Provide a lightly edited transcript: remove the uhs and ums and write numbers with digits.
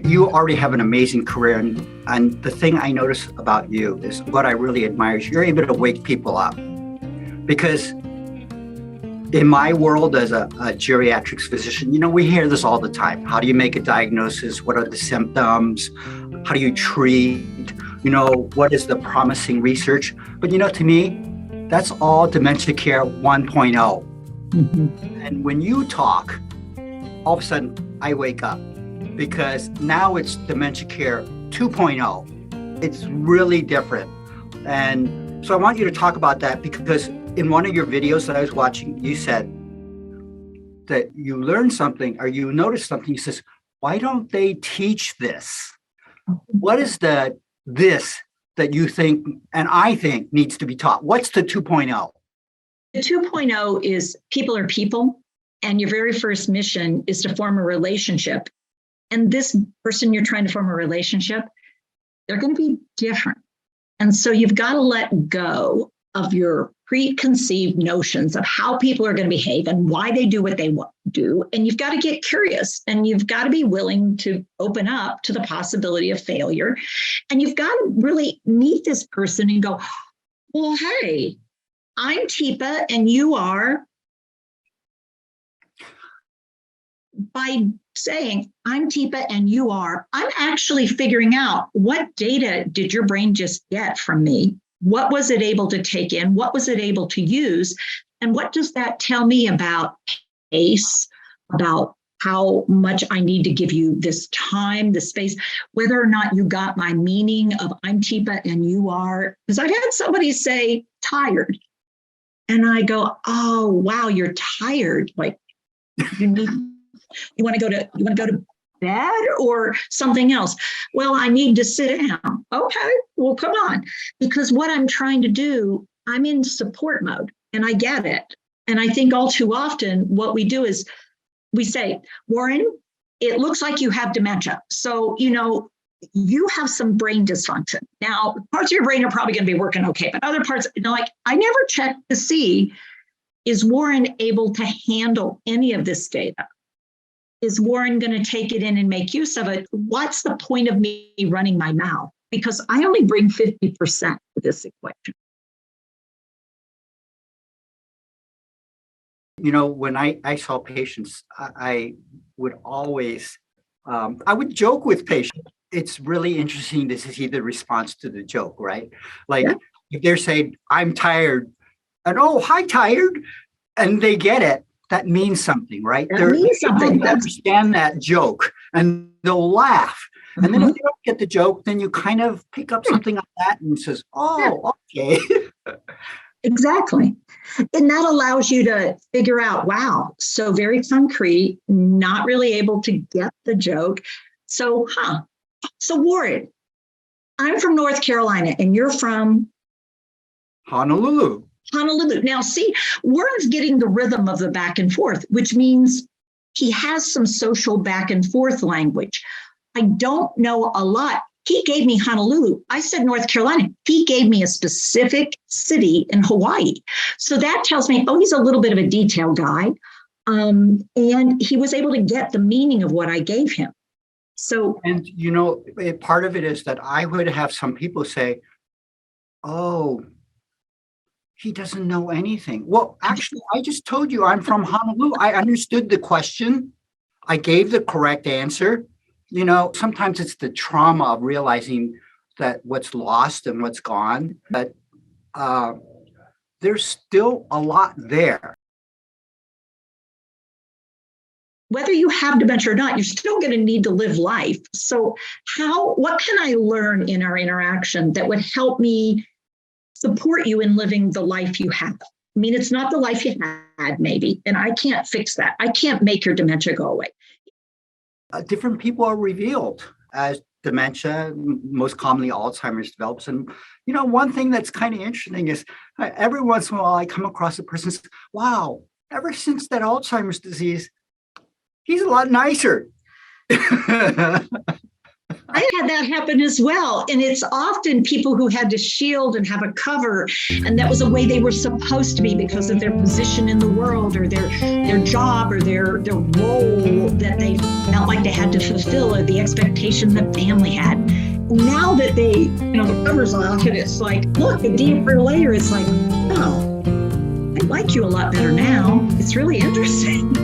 You already have an amazing career, and the thing I notice about you is what I really admire is you're able to wake people up. Because in my world as a geriatrics physician, we hear this all the time. How do you make a diagnosis? What are the symptoms? How do you treat? What is the promising research? But to me, that's all dementia care 1.0. Mm-hmm. And when you talk, all of a sudden I wake up, because now it's dementia care 2.0. It's really different. And so I want you to talk about that, because in one of your videos that I was watching, you said that you learned something, or you noticed something. You says, why don't they teach this? What is this that you think, and I think, needs to be taught? What's the 2.0? The 2.0 is people are people, and your very first mission is to form a relationship. And this person you're trying to form a relationship, they're going to be different. And so you've got to let go of your preconceived notions of how people are going to behave and why they do what they do. And you've got to get curious, and you've got to be willing to open up to the possibility of failure. And you've got to really meet this person and go, well, hey, I'm Teepa and you are. By saying, I'm Teepa and you are, I'm actually figuring out, what data did your brain just get from me? What was it able to take in? What was it able to use? And what does that tell me about pace, about how much I need to give you this time, this space, whether or not you got my meaning of I'm Teepa and you are? Because I've had somebody say tired. And I go, oh, wow, you're tired. Like, you want to go to bed or something else? Well, I need to sit down. Okay, well, come on. Because what I'm trying to do, I'm in support mode, and I get it. And I think all too often what we do is we say, Warren, it looks like you have dementia. So, you have some brain dysfunction. Now, parts of your brain are probably going to be working okay, but other parts, like, I never checked to see, is Warren able to handle any of this data? Is Warren going to take it in and make use of it? What's the point of me running my mouth? Because I only bring 50% to this equation. When I saw patients, I would always, I would joke with patients. It's really interesting to see the response to the joke, right? Like, yeah. If they're saying, I'm tired, and oh, hi, tired, and they get it, that means something, right? That means something. They understand that joke, and they'll laugh. Mm-hmm. And then if they don't get the joke, then you kind of pick up something like that and says, oh, okay. Exactly. And that allows you to figure out, wow, so very concrete, not really able to get the joke. So, So Warren, I'm from North Carolina and you're from? Honolulu. Now, see, Warren's getting the rhythm of the back and forth, which means he has some social back and forth language. I don't know a lot. He gave me Honolulu. I said North Carolina. He gave me a specific city in Hawaii. So that tells me, oh, he's a little bit of a detail guy. And he was able to get the meaning of what I gave him. So, and part of it is that I would have some people say, oh, he doesn't know anything. Well, actually, I just told you I'm from Honolulu. I understood the question. I gave the correct answer. Sometimes it's the trauma of realizing that what's lost and what's gone, but there's still a lot there. Whether you have dementia or not, you're still going to need to live life. So what can I learn in our interaction that would help me support you in living the life you have? I mean, it's not the life you had, maybe, and I can't fix that. I can't make your dementia go away. Different people are revealed as dementia, most commonly Alzheimer's develops. And, one thing that's kind of interesting is every once in a while I come across a person says, wow, ever since that Alzheimer's disease, he's a lot nicer. I had that happen as well. And it's often people who had to shield and have a cover. And that was the way they were supposed to be because of their position in the world or their job or their role that they felt like they had to fulfill or the expectation the family had. Now that the cover's off and it's like, look, the deeper layer is like, oh, I like you a lot better now. It's really interesting.